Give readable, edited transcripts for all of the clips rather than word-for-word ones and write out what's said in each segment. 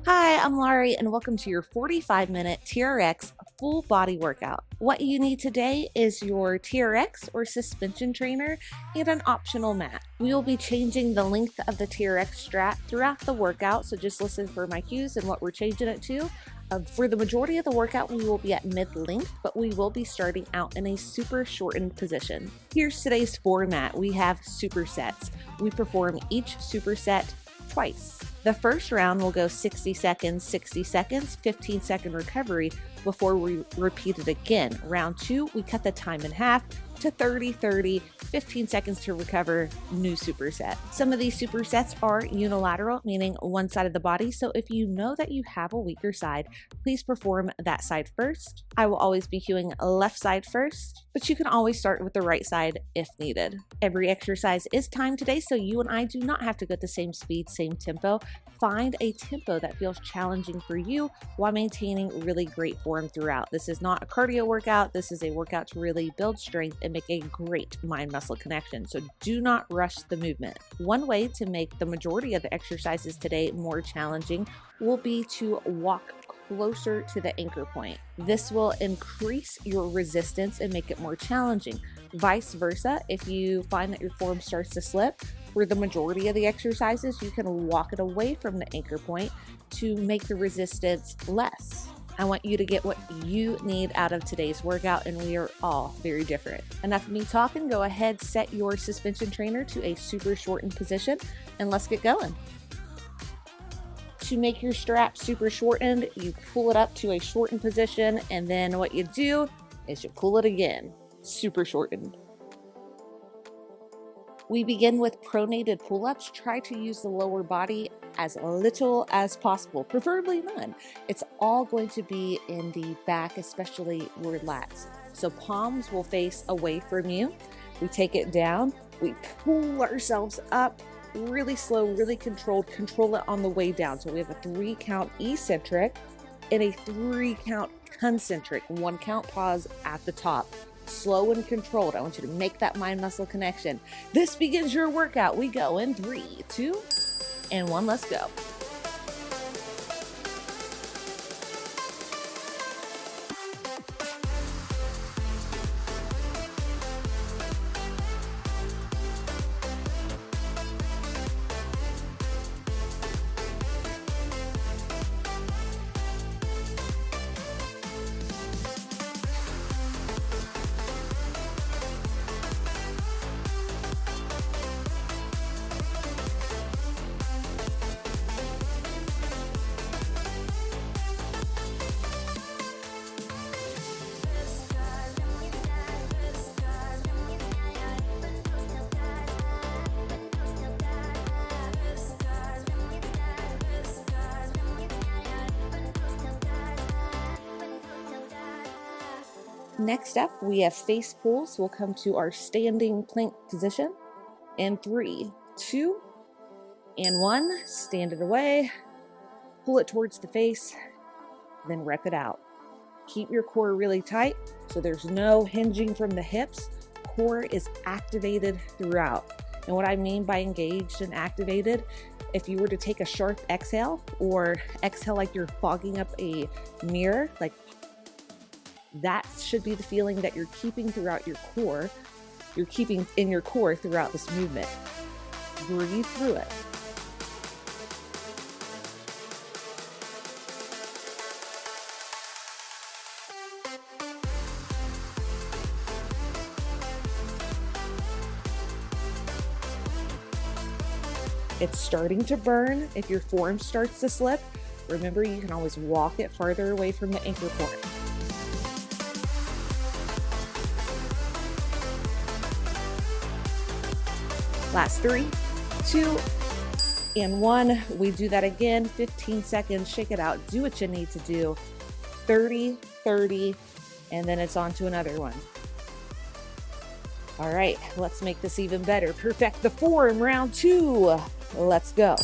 Hi, I'm Larie, and welcome to your 45-minute TRX full body workout. What you need today is your TRX or suspension trainer and an optional mat. We will be changing the length of the TRX strap throughout the workout, so just listen for my cues and what we're changing it to. For the majority of the workout, we will be at mid-length, but we will be starting out in a super shortened position. Here's today's format. We have supersets. We perform each superset twice. The first round will go 60 seconds, 15-second recovery before we repeat it again. Round 2, we cut the time in half to 30, 15 seconds to recover, new superset. Some of these supersets are unilateral, meaning one side of the body. So if you know that you have a weaker side, please perform that side first. I will always be cueing left side first, but you can always start with the right side if needed. Every exercise is timed today, so you and I do not have to go at the same speed, same tempo. Find a tempo that feels challenging for you while maintaining really great form throughout. This is not a cardio workout. This is a workout to really build strength and make a great mind-muscle connection. So do not rush the movement. One way to make the majority of the exercises today more challenging will be to walk closer to the anchor point. This will increase your resistance and make it more challenging. Vice versa, if you find that your form starts to slip, for the majority of the exercises, you can walk it away from the anchor point to make the resistance less. I want you to get what you need out of today's workout, and we are all very different. Enough of me talking. Go ahead, set your suspension trainer to a super shortened position, and let's get going. To make your strap super shortened, you pull it up to a shortened position, and then what you do is you pull it again, super shortened. We begin with pronated pull-ups. Try to use the lower body as little as possible, preferably none. It's all going to be in the back, especially your lats. So palms will face away from you. We take it down. We pull ourselves up really slow, really controlled. Control it on the way down. So we have a 3-count eccentric and a 3-count concentric. 1-count pause at the top. Slow and controlled. I want you to make that mind-muscle connection. This begins your workout. We go in 3, 2, and 1. Let's go. Next up, we have face pulls. We'll come to our standing plank position in 3, 2, and 1. Stand it away, pull it towards the face, then rep it out. Keep your core really tight so there's no hinging from the hips. Core is activated throughout. And what I mean by engaged and activated, if you were to take a sharp exhale or exhale like you're fogging up a mirror, like that should be the feeling that you're keeping throughout your core. You're keeping in your core throughout this movement. Breathe through it. It's starting to burn. If your form starts to slip, remember you can always walk it farther away from the anchor point. Last 3, 2, and 1. We do that again, 15 seconds, shake it out, do what you need to do. 30, and then it's on to another one. All right, let's make this even better. Perfect the form, round 2. Let's go.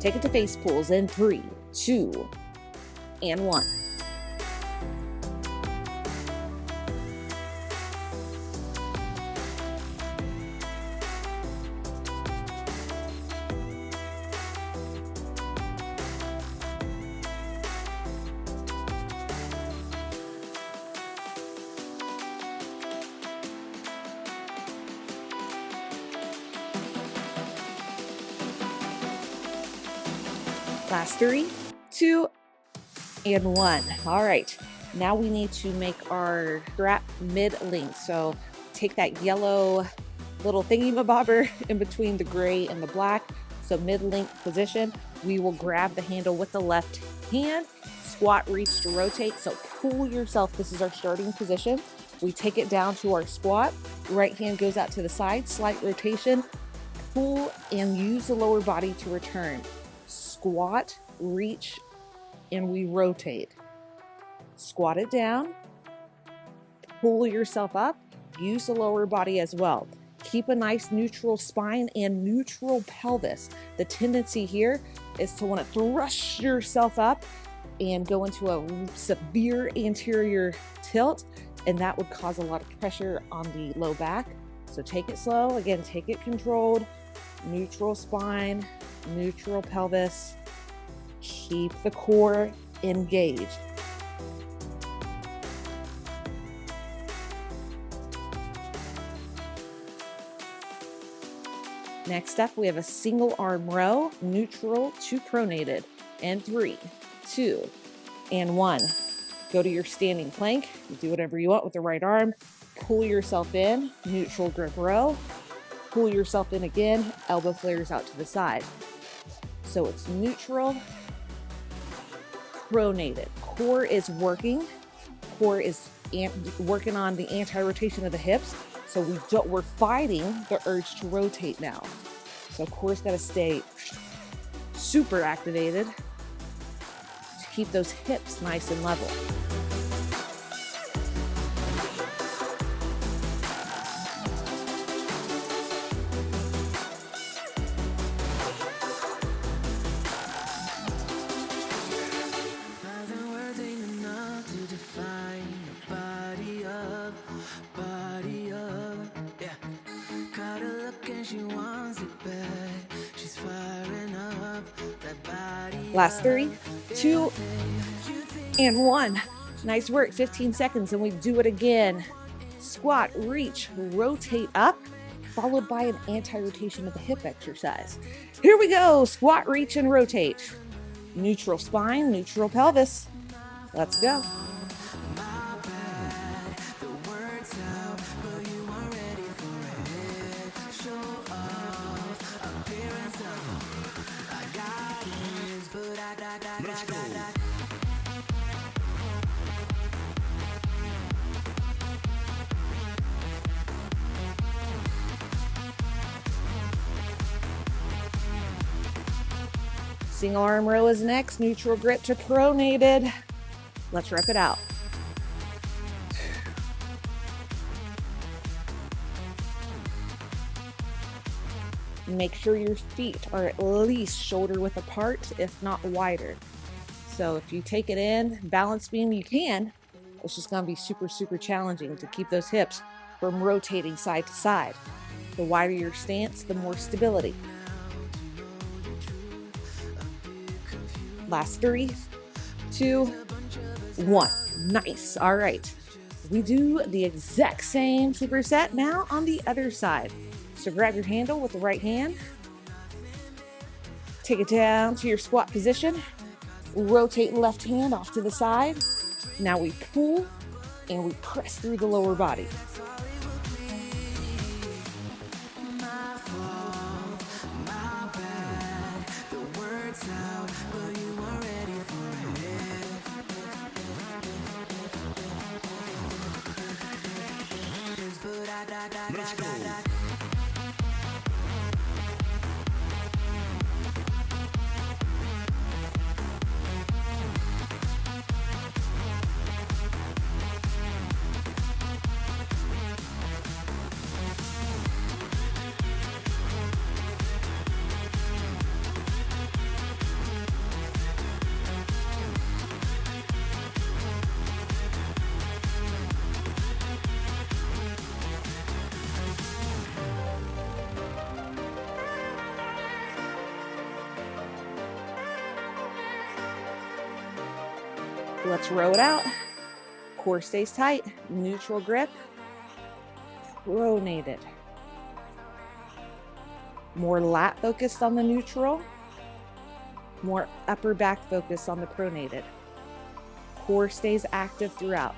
Take it to face pulls in 3, 2, and 1. Last 3, 2, and 1. All right, now we need to make our strap mid-length. So take that yellow little thingy-mabobber in between the gray and the black. So mid-length position, we will grab the handle with the left hand, squat, reach to rotate. So pull yourself, this is our starting position. We take it down to our squat, right hand goes out to the side, slight rotation, pull and use the lower body to return. Squat, reach, and we rotate. Squat it down, pull yourself up, use the lower body as well. Keep a nice neutral spine and neutral pelvis. The tendency here is to want to thrust yourself up and go into a severe anterior tilt, and that would cause a lot of pressure on the low back. So take it slow, again, take it controlled, neutral spine, neutral pelvis, keep the core engaged. Next up, we have a single arm row, neutral to pronated, and 3, 2, and 1. Go to your standing plank, you do whatever you want with the right arm, pull yourself in, neutral grip row, pull yourself in again, elbow flares out to the side. So it's neutral, pronated. Core is working. Core is working on the anti-rotation of the hips. So we're fighting the urge to rotate now. So core's got to stay super activated to keep those hips nice and level. Last 3, 2, and 1. Nice work, 15 seconds, and we do it again. Squat, reach, rotate up, followed by an anti-rotation of the hip exercise. Here we go, squat, reach, and rotate. Neutral spine, neutral pelvis. Let's go. Let's go. Single arm row is next, neutral grip to pronated. Let's rep it out. Make sure your feet are at least shoulder width apart, if not wider. So if you take it in, balance beam, you can. It's just going to be super, super challenging to keep those hips from rotating side to side. The wider your stance, the more stability. Last 3, 2, 1. Nice. All right. We do the exact same superset now on the other side. So grab your handle with the right hand. Take it down to your squat position. Rotate left hand off to the side. Now we pull and we press through the lower body. Let's go. Let's row it out. Core stays tight, neutral grip, pronated. More lat focused on the neutral, more upper back focused on the pronated. Core stays active throughout.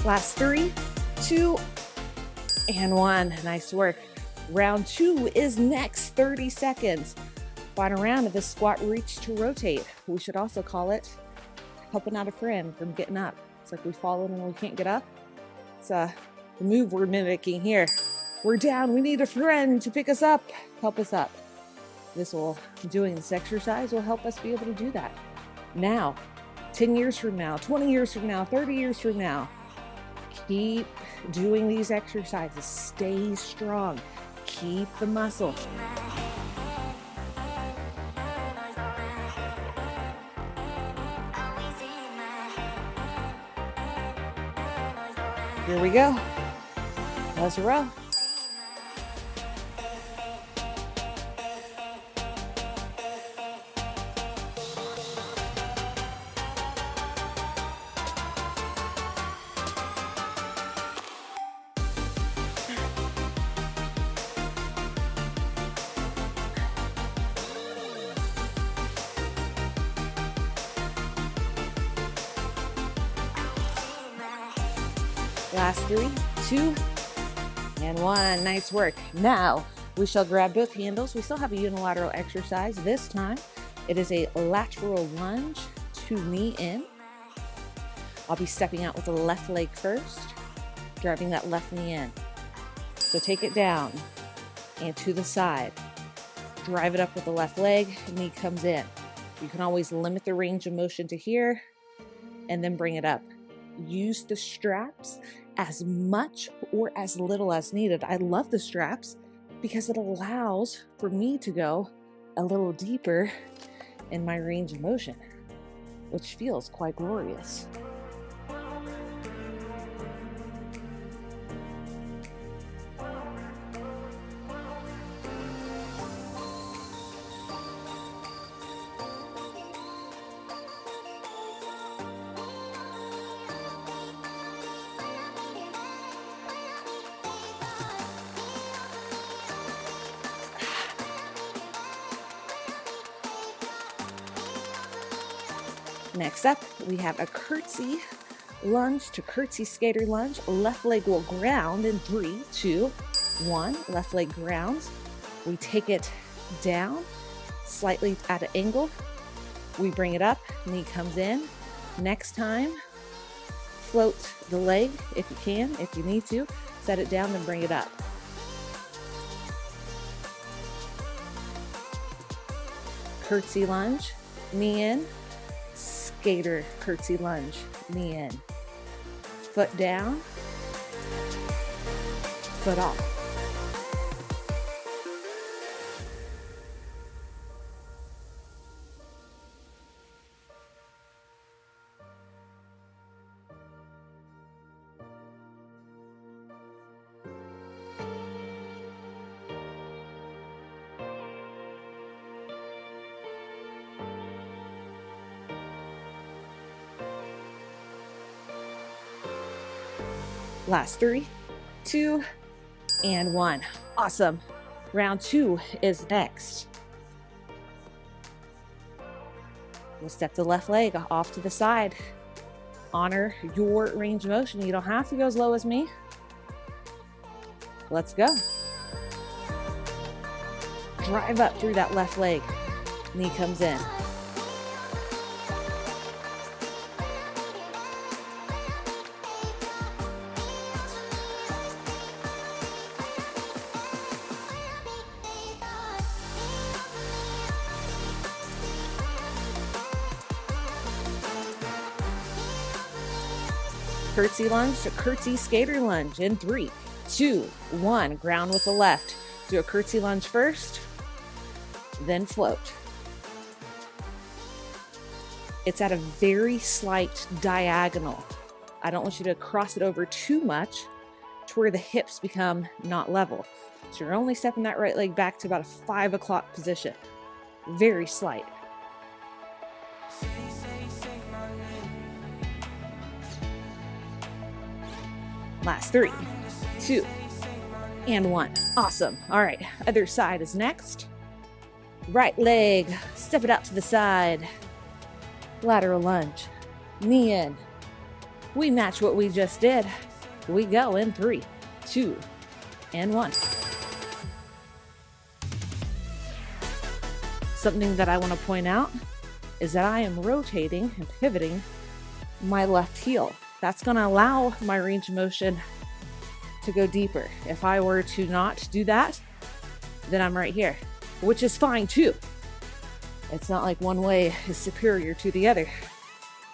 Last 3, 2, and 1. Nice work. Round 2 is next, 30 seconds. Final round of this squat reach to rotate. We should also call it helping out a friend from getting up. It's like we've fallen and we can't get up. It's the move we're mimicking here. We're down, we need a friend to pick us up, help us up. Doing this exercise will help us be able to do that. Now, 10 years from now, 20 years from now, 30 years from now, keep doing these exercises. Stay strong. Keep the muscle. Here we go. Let's row. Last 3, 2, and 1. Nice work. Now we shall grab both handles. We still have a unilateral exercise. This time it is a lateral lunge to knee in. I'll be stepping out with the left leg first, driving that left knee in. So take it down and to the side. Drive it up with the left leg, knee comes in. You can always limit the range of motion to here and then bring it up. Use the straps as much or as little as needed. I love the straps because it allows for me to go a little deeper in my range of motion, which feels quite glorious. Next up, we have a curtsy lunge to curtsy skater lunge. Left leg will ground in 3, 2, 1. Left leg grounds. We take it down, slightly at an angle. We bring it up, knee comes in. Next time, float the leg if you can, if you need to. Set it down, then bring it up. Curtsy lunge, knee in. Skater curtsy lunge, knee in. Foot down, foot off. Last 3, 2, and 1. Awesome. Round 2 is next. We'll step the left leg off to the side. Honor your range of motion. You don't have to go as low as me. Let's go. Drive up through that left leg. Knee comes in. Curtsy lunge to curtsy skater lunge in 3, 2, 1. Ground with the left. Do a curtsy lunge first, then float. It's at a very slight diagonal. I don't want you to cross it over too much to where the hips become not level. So you're only stepping that right leg back to about a 5 o'clock position. Very slight. Last 3, 2, and 1. Awesome. All right, other side is next. Right leg, step it out to the side. Lateral lunge, knee in. We match what we just did. We go in 3, 2, and 1. Something that I want to point out is that I am rotating and pivoting my left heel. That's going to allow my range of motion to go deeper. If I were to not do that, then I'm right here, which is fine too. It's not like one way is superior to the other.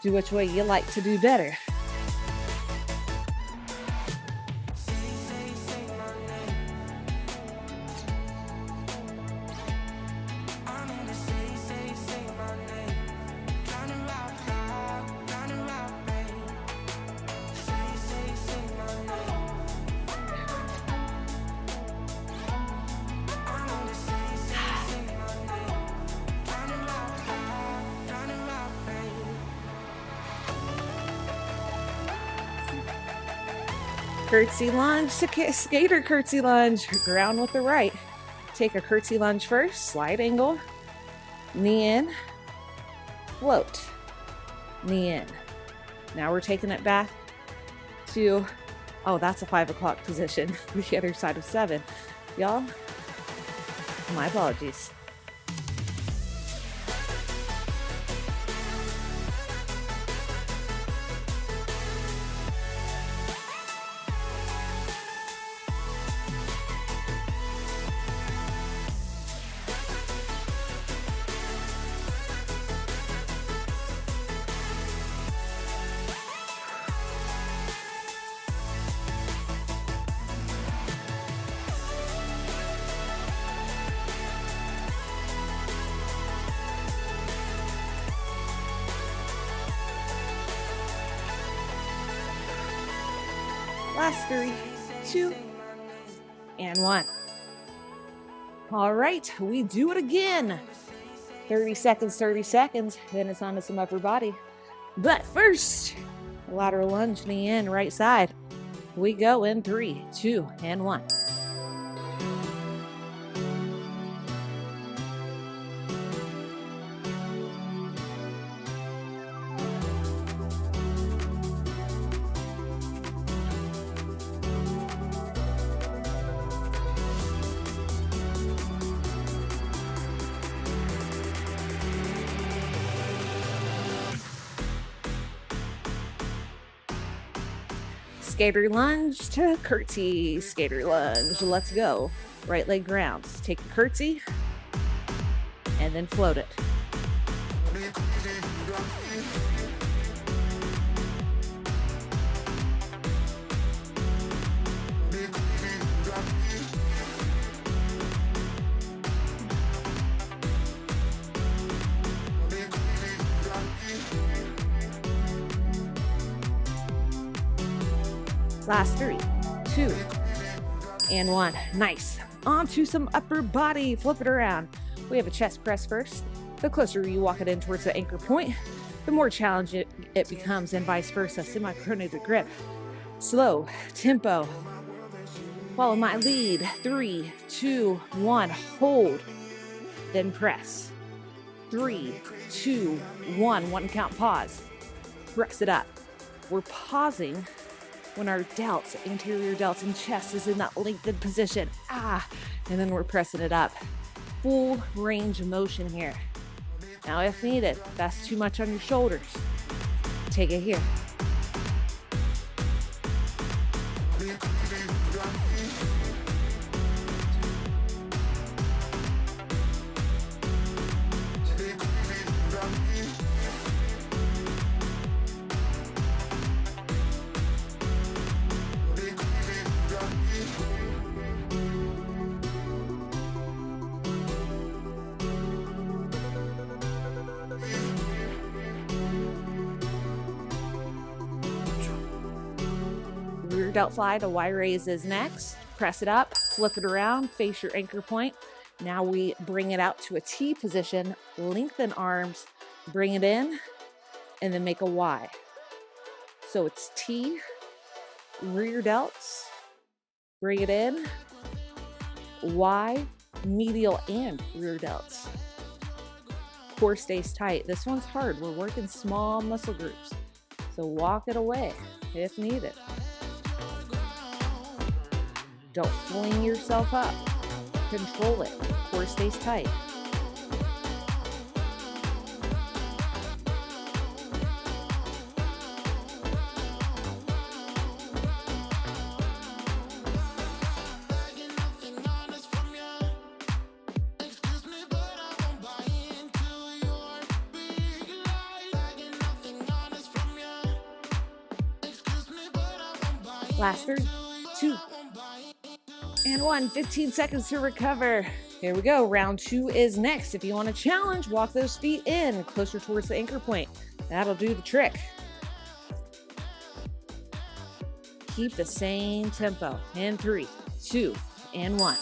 Do which way you like to do better. Curtsy lunge to skater curtsy lunge. Ground with the right. Take a curtsy lunge first, slight angle, knee in, float, knee in. Now we're taking it back to, oh, that's a 5 o'clock position, the other side of 7. Y'all, my apologies. Last 3, 2, and 1. All right, we do it again. 30 seconds, then it's on to some upper body. But first, lateral lunge, knee in, right side. We go in 3, 2, and 1. Skater lunge to curtsy, skater lunge. Let's go. Right leg grounds. Take the curtsy and then float it. Last 3, 2, and 1. Nice. On to some upper body. Flip it around. We have a chest press first. The closer you walk it in towards the anchor point, the more challenging it becomes, and vice versa. Semi-pronated grip. Slow tempo. Follow my lead. 3, 2, 1. Hold. Then press. 3, 2, 1. 1 count pause. Press it up. We're pausing when our delts, anterior delts and chest is in that lengthened position. And then we're pressing it up. Full range of motion here. Now if needed, if that's too much on your shoulders, take it here. delt fly to Y raises next. Press it up, flip it around, face your anchor point. Now we bring it out to a T position, lengthen arms, bring it in, and then make a Y. So it's T, rear delts, bring it in, Y, medial and rear delts. Core stays tight. This one's hard. We're working small muscle groups. So walk it away if needed. Don't fling yourself up. Control it. Core stays tight. Last 3, 2, and 1. 15 seconds to recover. Here we go. Round 2 is next. If you want to challenge, walk those feet in closer towards the anchor point. That'll do the trick. Keep the same tempo. In 3, 2, and 1.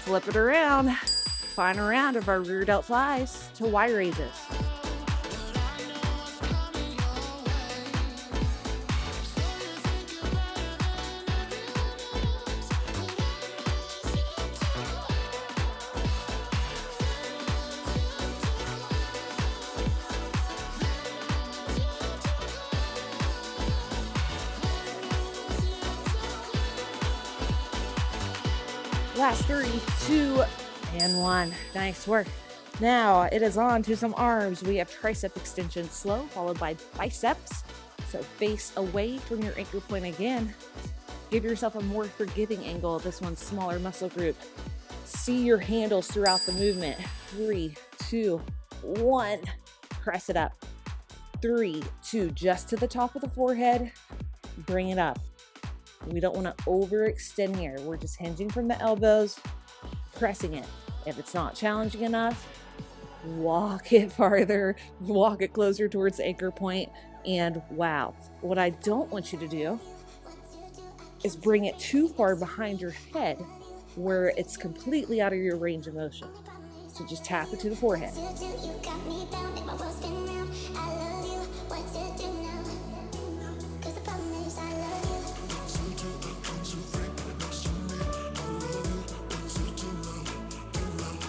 Flip it around. Final round of our rear delt flies to Y raises. Last 3, 2, and 1. Nice work. Now it is on to some arms. We have tricep extension slow, followed by biceps. So face away from your anchor point again. Give yourself a more forgiving angle. This one's smaller muscle group. See your handles throughout the movement. 3, 2, 1. Press it up. 3, 2, just to the top of the forehead. Bring it up. We don't want to overextend here. We're just hinging from the elbows, pressing it. If it's not challenging enough, walk it farther, walk it closer towards the anchor point, and wow. What I don't want you to do is bring it too far behind your head where it's completely out of your range of motion. So just tap it to the forehead.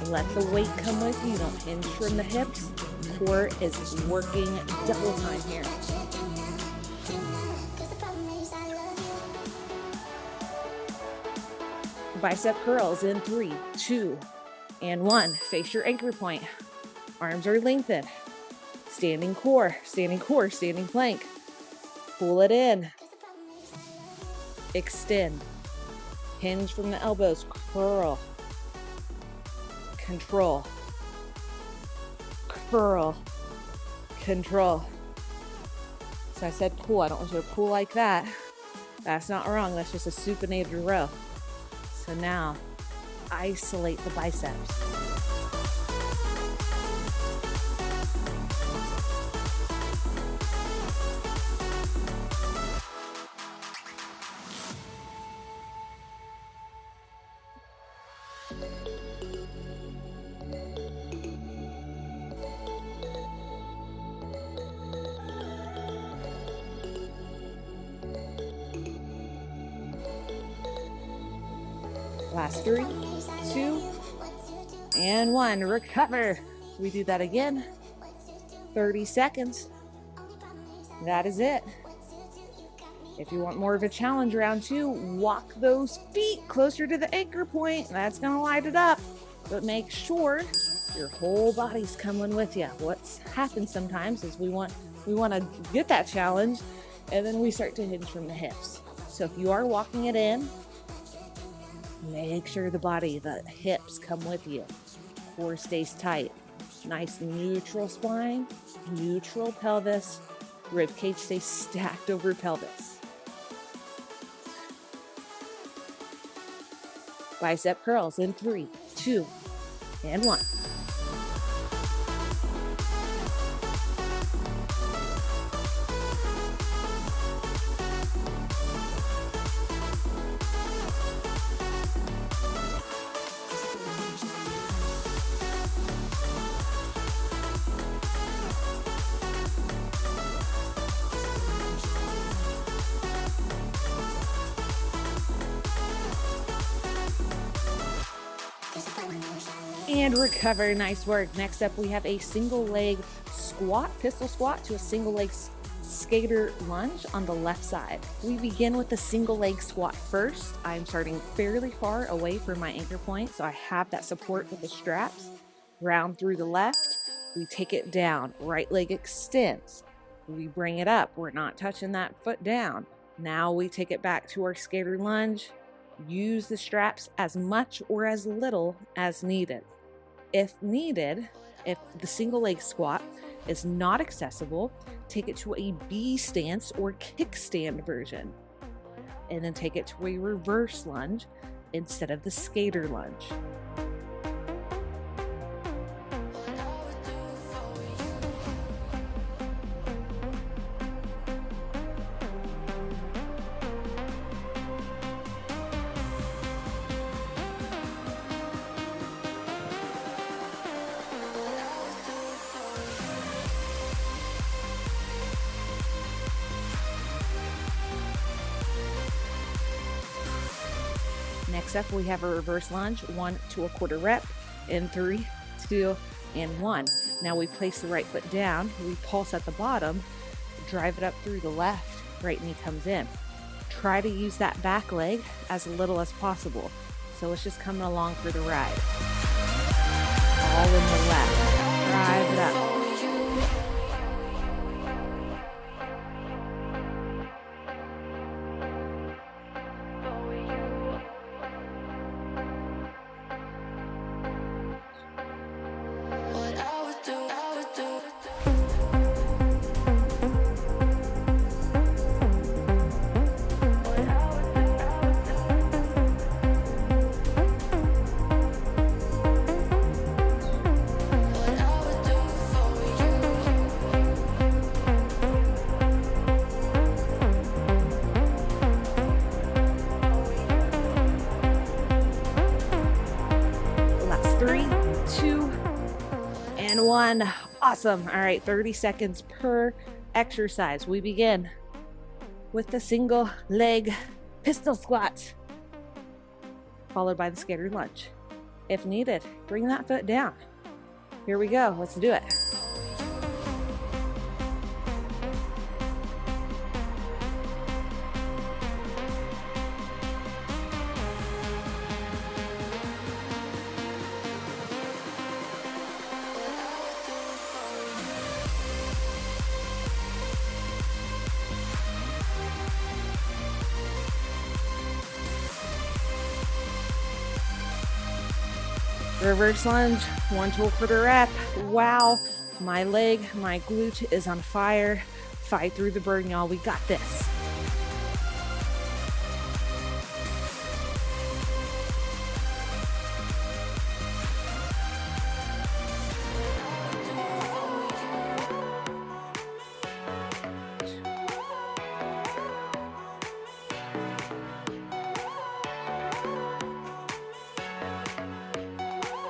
Let the weight come with you. Don't hinge from the hips. Core is working double time here. Bicep curls in 3, 2, and 1. Face your anchor point. Arms are lengthened. Standing core, standing plank. Pull it in. Extend. Hinge from the elbows. Curl. Control, curl, control. So I said pull. I don't want you to pull like that. That's not wrong. That's just a supinated row. So now isolate the biceps. Last 3, 2, and 1. Recover. We do that again. 30 seconds. That is it. If you want more of a challenge round 2, walk those feet closer to the anchor point. That's going to light it up. But make sure your whole body's coming with you. What's happened sometimes is we want to get that challenge, and then we start to hinge from the hips. So if you are walking it in, Make sure the hips come with you. Core stays tight. Nice neutral spine, neutral pelvis. Rib cage stays stacked over pelvis. Bicep curls in 3, 2, and 1. And recover. Nice work. Next up, we have a single leg squat, pistol squat to a single leg skater lunge on the left side. We begin with the single leg squat first. I'm starting fairly far away from my anchor point, so I have that support with the straps. Round through the left. We take it down. Right leg extends. We bring it up. We're not touching that foot down. Now we take it back to our skater lunge. Use the straps as much or as little as needed. If needed, if the single leg squat is not accessible, take it to a B stance or kickstand version. And then take it to a reverse lunge instead of the skater lunge. Next up, we have a reverse lunge, 1 to a quarter rep in 3, 2, and 1. Now we place the right foot down, we pulse at the bottom, drive it up through the left, right knee comes in. Try to use that back leg as little as possible. So it's just coming along for the ride. All in the left, drive it up. And 1. Awesome. All right, 30 seconds per exercise. We begin with the single leg pistol squat, followed by the skater lunge. If needed, bring that foot down. Here we go. Let's do it. Reverse lunge, 1 to a quarter rep. Wow, my leg, my glute is on fire. Fight through the burn, y'all. We got this.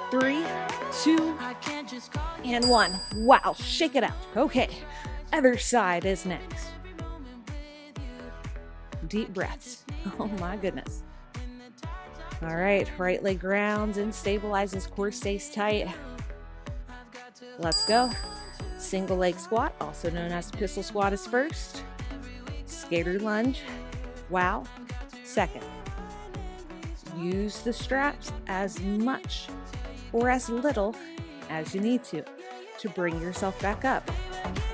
Three, 2, and 1. Wow, shake it out. Okay, other side is next. Deep breaths. Oh my goodness. All right, right leg grounds and stabilizes, core stays tight. Let's go. Single leg squat, also known as pistol squat, is first. Skater lunge, wow, second. Use the straps as much or as little as you need to bring yourself back up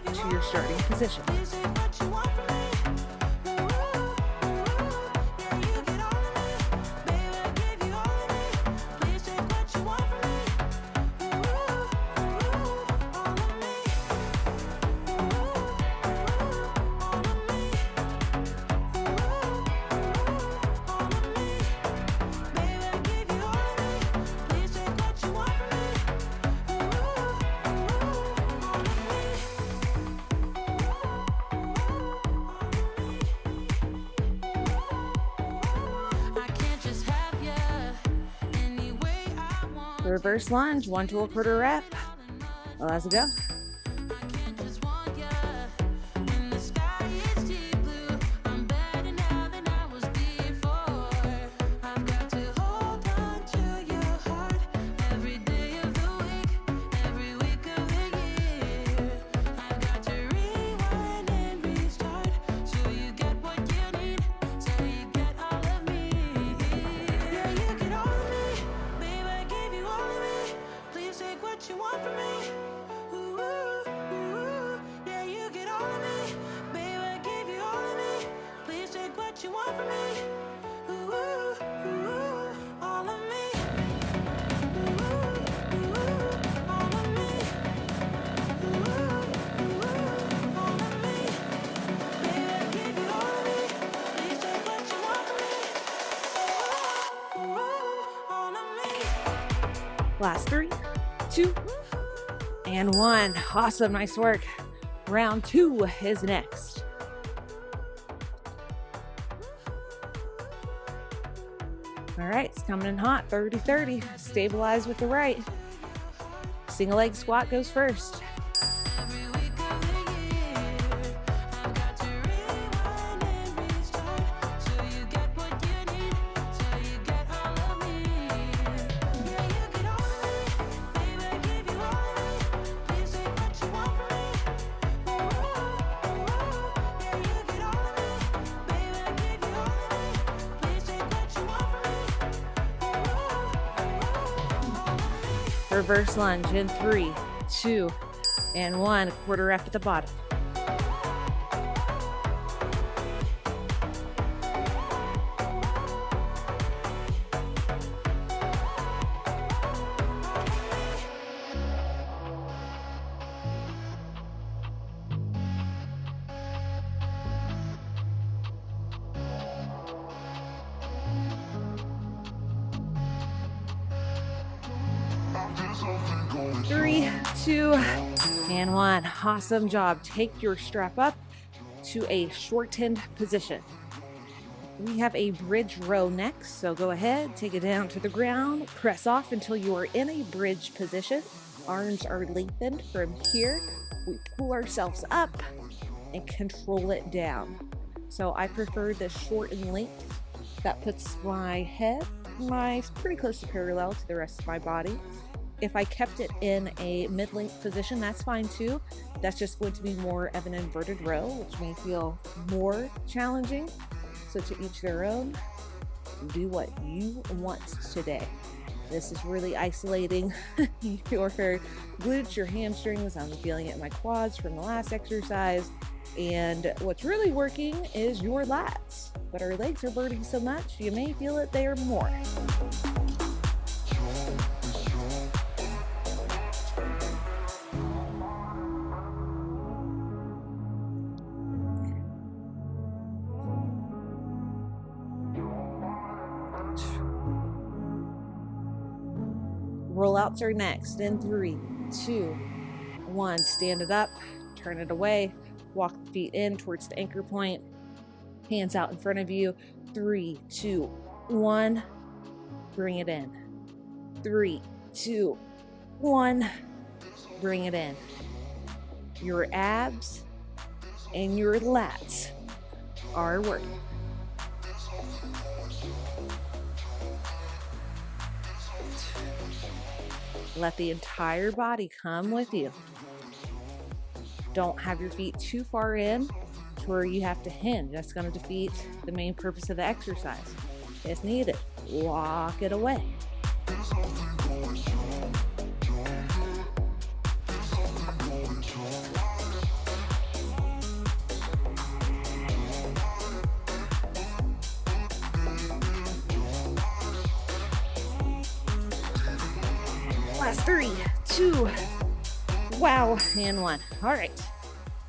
to your starting position. Reverse lunge, 1 to a quarter rep. Let's go. Last 3, 2, and 1. Awesome, nice work. Round 2 is next. All right, it's coming in hot, 30-30. Stabilize with the right. Single leg squat goes first. Reverse lunge in 3, 2, and 1. Quarter rep at the bottom. Three, 2, and 1. Awesome job. Take your strap up to a shortened position. We have a bridge row next, so go ahead, take it down to the ground, press off until you are in a bridge position. Arms are lengthened from here. We pull ourselves up and control it down. So I prefer the shortened length. That puts my head pretty close to parallel to the rest of my body. If I kept it in a mid-length position, that's fine too. That's just going to be more of an inverted row, which may feel more challenging. So to each their own, do what you want today. This is really isolating your glutes, your hamstrings. I'm feeling it in my quads from the last exercise. And what's really working is your lats. But our legs are burning so much, you may feel it there more. Rollouts are next in 3, 2, 1. Stand it up, turn it away, walk the feet in towards the anchor point, hands out in front of you. 3, 2, 1. Bring it in. 3, 2, 1. Bring it in. Your abs and your lats are working. Let the entire body come with you. Don't have your feet too far in to where you have to hinge. That's going to defeat the main purpose of the exercise. If needed, walk it away. Last 3, 2, wow, and 1. All right,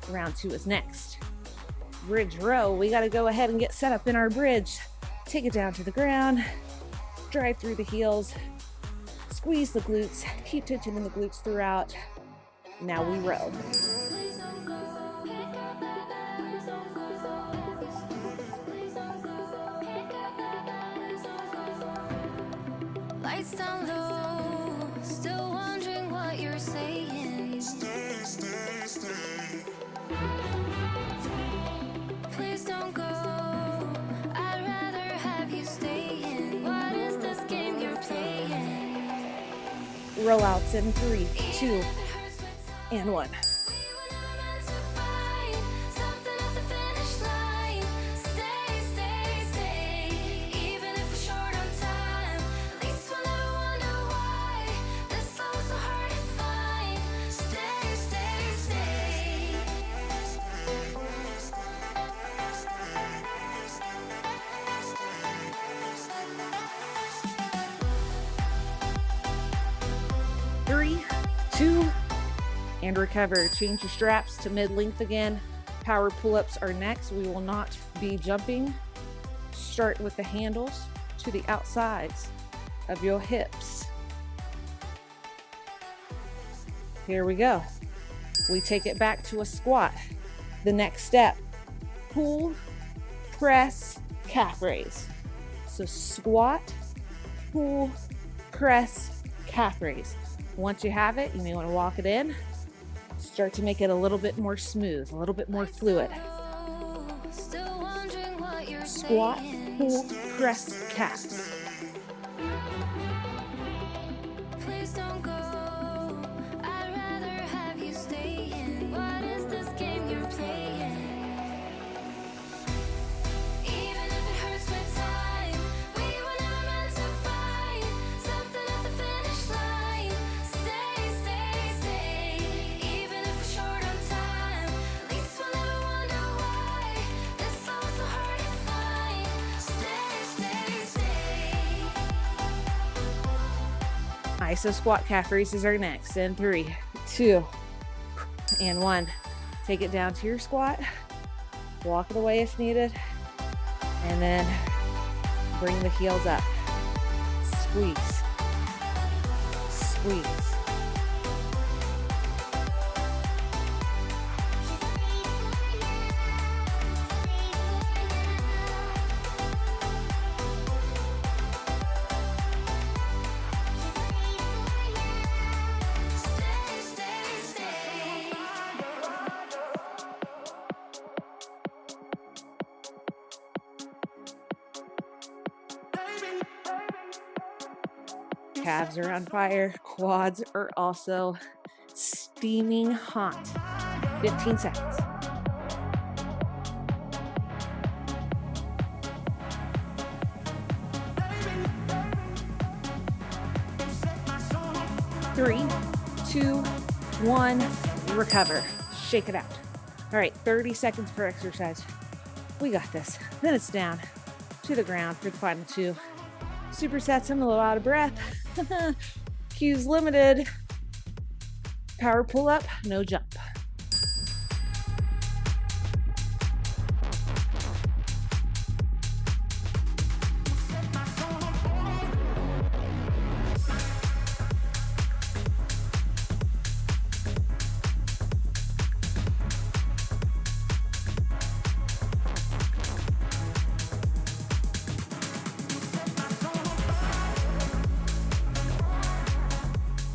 round 2 is next. Bridge row, we got to go ahead and get set up in our bridge. Take it down to the ground, drive through the heels, squeeze the glutes, keep tension in the glutes throughout. Now we row. Lights down low, rollouts in 3, 2, and 1. Three, 2, and recover. Change your straps to mid-length again. Power pull-ups are next. We will not be jumping. Start with the handles to the outsides of your hips. Here we go. We take it back to a squat. The next step, pull, press, calf raise. So squat, pull, press, calf raise. Once you have it, you may want to walk it in. Start to make it a little bit more smooth, a little bit more fluid. Squat, pull, press, calves. Iso squat calf raises are next in 3, 2, and 1. Take it down to your squat, walk it away if needed, and then bring the heels up. Squeeze, squeeze. Calves are on fire. Quads are also steaming hot. 15 seconds. Three, 2, 1, recover. Shake it out. All right, 30 seconds per exercise. We got this. Then it's down to the ground for the final 2. Supersets, I'm a little out of breath. Q's limited. Power pull up, no jump.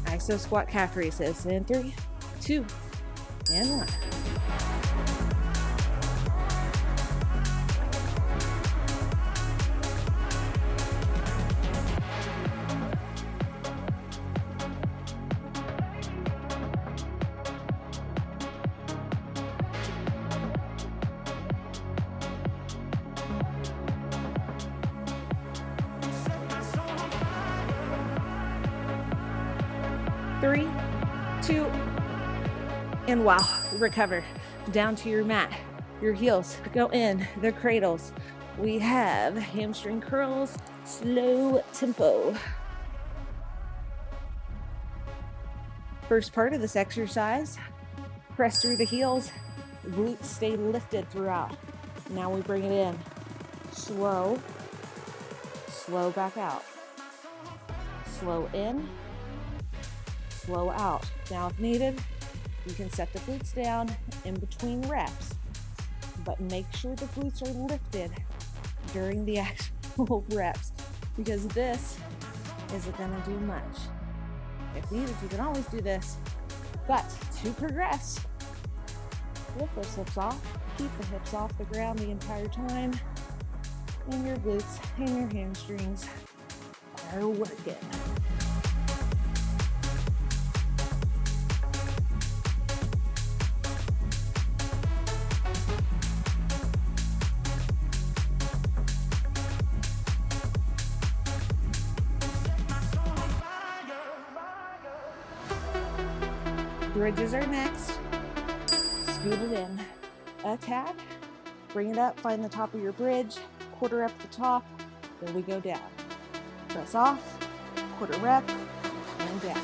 Iso squat calf raises in 3, 2, and 1. Three, 2, and wow, recover. Down to your mat. Your heels go in the cradles. We have hamstring curls, slow tempo. First part of this exercise, press through the heels, glutes stay lifted throughout. Now we bring it in. Slow, slow back out. Slow in, slow out. Now if needed, you can set the glutes down in between reps, but make sure the glutes are lifted during the actual reps, because this isn't gonna do much. If needed, you can always do this, but to progress, lift those hips off, keep the hips off the ground the entire time, and your glutes and your hamstrings are working. Bridges are next. Scoot it in a tad. Bring it up, find the top of your bridge, quarter up the top, then we go down. Press off, quarter rep, and down.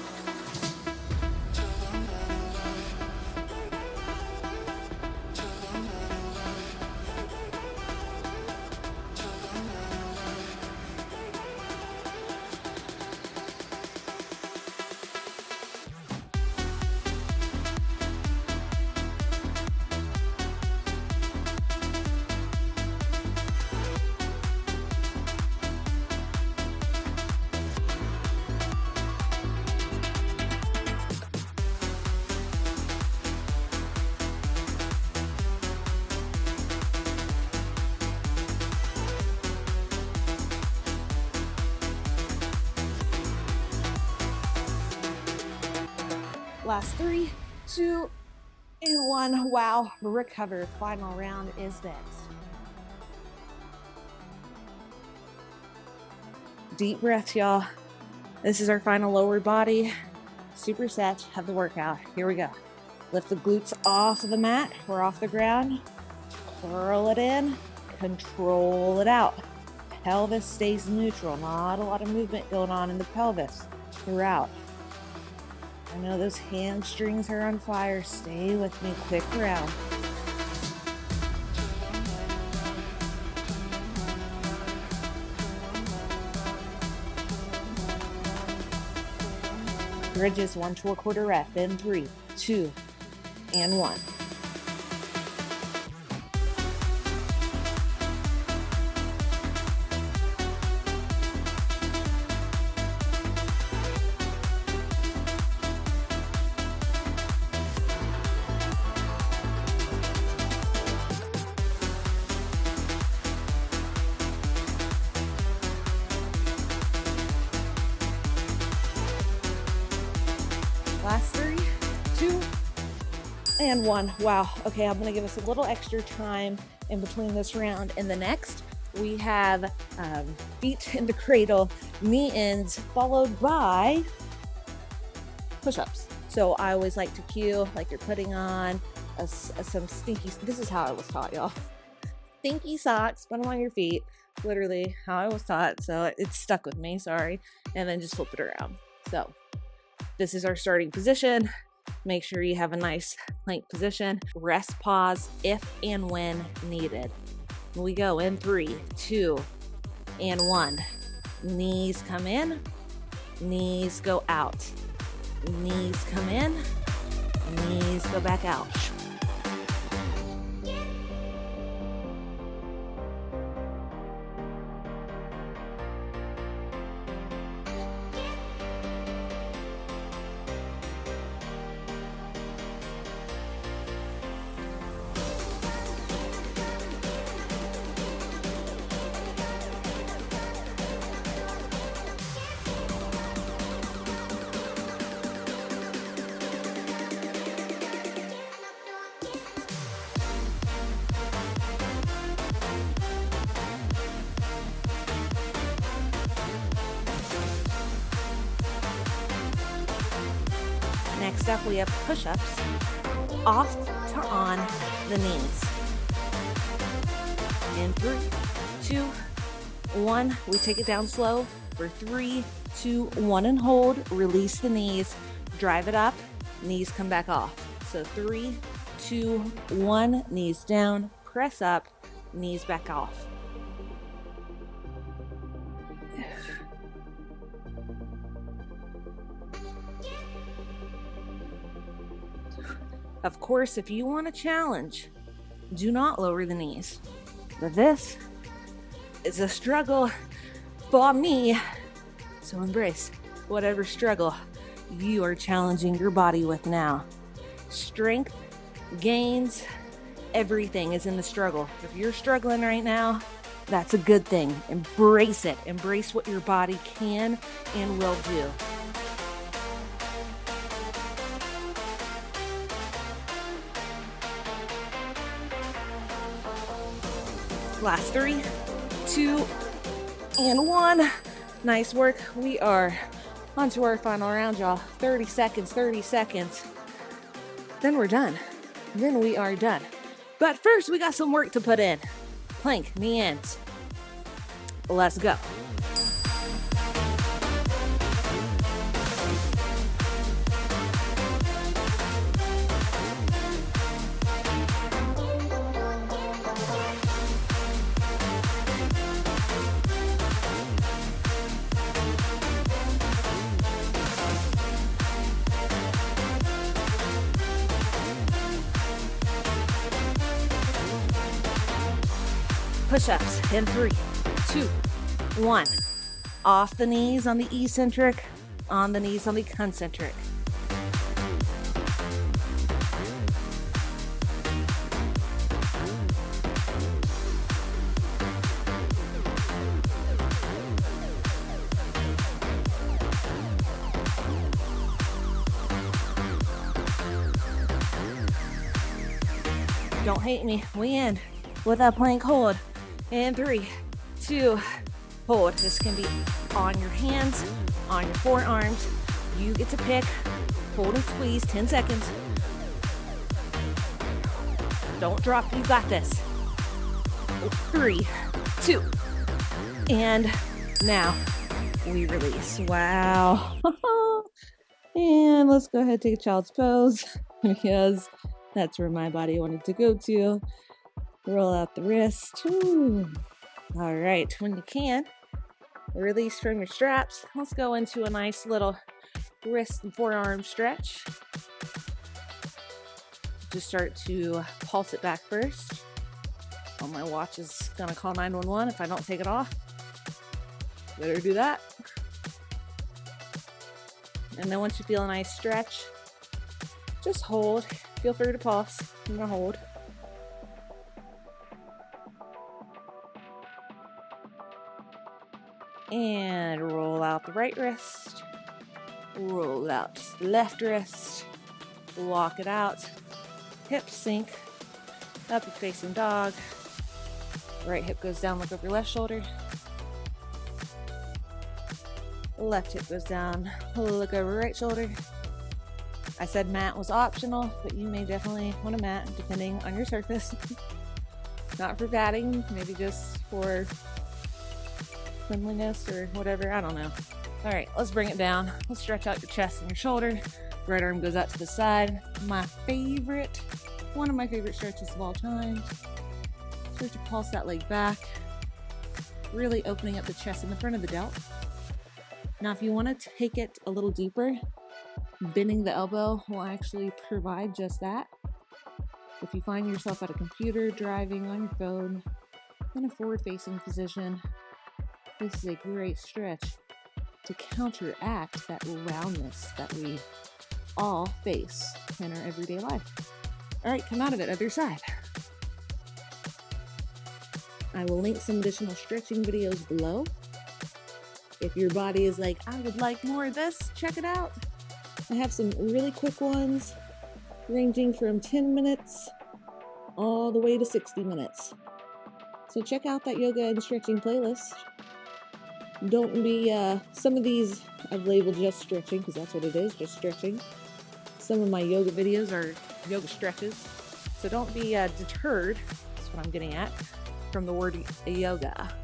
Last 3, 2, and 1. Wow, recover. Final round is next. Deep breath, y'all. This is our final lower body superset of the workout. Here we go. Lift the glutes off of the mat. We're off the ground. Curl it in. Control it out. Pelvis stays neutral. Not a lot of movement going on in the pelvis throughout. I know those hamstrings are on fire. Stay with me. Quick round. Bridges 1 to a quarter rep in 3, 2, and 1. Last 3, 2, and 1. Wow. Okay, I'm going to give us a little extra time in between this round and the next. We have feet in the cradle, knee ends, followed by push-ups. So I always like to cue, like you're putting on some stinky, this is how I was taught, y'all. Stinky socks, put them on your feet. Literally how I was taught. So it's stuck with me, sorry. And then just flip it around. So this is our starting position. Make sure you have a nice plank position. Rest, pause if and when needed. We go in 3, 2, and 1. Knees come in, knees go out. Knees come in, knees go back out. Next up, we have push-ups off to on the knees. In 3, 2, 1. We take it down slow for 3, 2, 1 and hold. Release the knees, drive it up, knees come back off. So 3, 2, 1, knees down, press up, knees back off. Of course, if you want a challenge, do not lower the knees. But this is a struggle for me. So embrace whatever struggle you are challenging your body with now. Strength, gains, everything is in the struggle. If you're struggling right now, that's a good thing. Embrace it. Embrace what your body can and will do. Last 3, 2, and 1. Nice work. We are on to our final round, y'all. 30 seconds, 30 seconds. then we're done. Then we are done. But first, we got some work to put in. Plank, knee ends. Let's go. Push-ups in 3, 2, 1. Off the knees on the eccentric, on the knees on the concentric. Don't hate me. We end with a plank hold. In 3, 2, hold. This can be on your hands, on your forearms. You get to pick. Hold and squeeze, 10 seconds. Don't drop, you got this. 3, 2, and now we release. Wow. And let's go ahead and take a child's pose because that's where my body wanted to go to. Roll out the wrist. Ooh. All right, when you can, release from your straps. Let's go into a nice little wrist and forearm stretch. Just start to pulse it back first. Oh, my watch is gonna call 911 if I don't take it off. Better do that. And then once you feel a nice stretch, just hold. Feel free to pulse. I'm gonna hold. And roll out the right wrist, roll out the left wrist, walk it out, hips sink, upward facing dog, right hip goes down, look over your left shoulder, left hip goes down, look over right shoulder. I said mat was optional, but you may definitely want a mat depending on your surface. Not for padding, maybe just for cleanliness or whatever, I don't know. All right, let's bring it down. Let's stretch out your chest and your shoulder. Right arm goes out to the side. One of my favorite stretches of all time. Start to pulse that leg back, really opening up the chest in the front of the delt. Now, if you want to take it a little deeper, bending the elbow will actually provide just that. If you find yourself at a computer, driving on your phone, in a forward-facing position, this is a great stretch to counteract that roundness that we all face in our everyday life. All right, come out of it, other side. I will link some additional stretching videos below. If your body is like, I would like more of this, check it out. I have some really quick ones ranging from 10 minutes all the way to 60 minutes. So check out that yoga and stretching playlist. Don't be, some of these I've labeled just stretching because that's what it is, just stretching. Some of my yoga videos are yoga stretches. So don't be deterred, that's what I'm getting at, from the word yoga.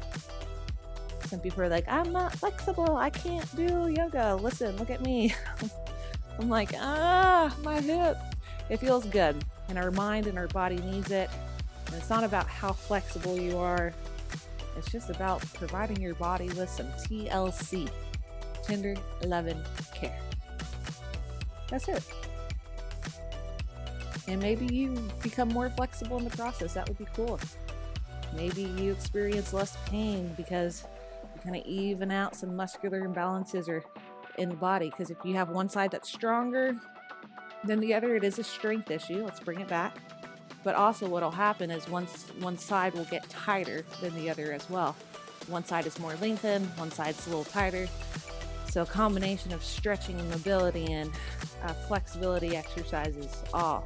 Some people are like, I'm not flexible, I can't do yoga. Listen, look at me. I'm like, my hip. It feels good, and our mind and our body needs it. And it's not about how flexible you are. It's just about providing your body with some TLC, tender, loving care. That's it. And maybe you become more flexible in the process. That would be cool. Maybe you experience less pain because you kind of even out some muscular imbalances or in the body. Because if you have one side that's stronger than the other, it is a strength issue. Let's bring it back. But also what'll happen is one side will get tighter than the other as well. One side is more lengthened, one side's a little tighter. So a combination of stretching and mobility and flexibility exercises all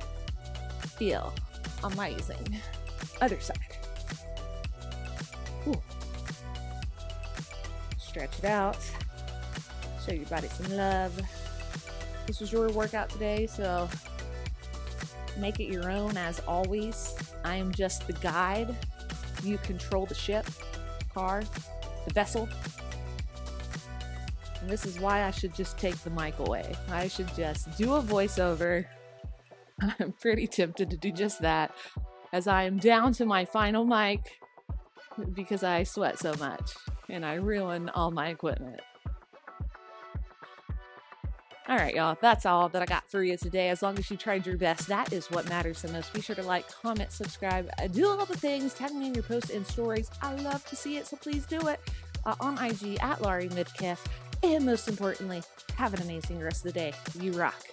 feel amazing. Other side. Ooh. Stretch it out. Show your body some love. This was your workout today, so Make it your own as always. I am just the guide. You control the ship, car, the vessel. And this is why I should just take the mic away. I should just do a voiceover. I'm pretty tempted to do just that, as I am down to my final mic because I sweat so much and I ruin all my equipment. All right, y'all, that's all that I got for you today. As long as you tried your best, that is what matters the most. Be sure to like, comment, subscribe, do all the things, tag me in your posts and stories. I love to see it, so please do it. On IG at Larie Midkiff. And most importantly, have an amazing rest of the day. You rock.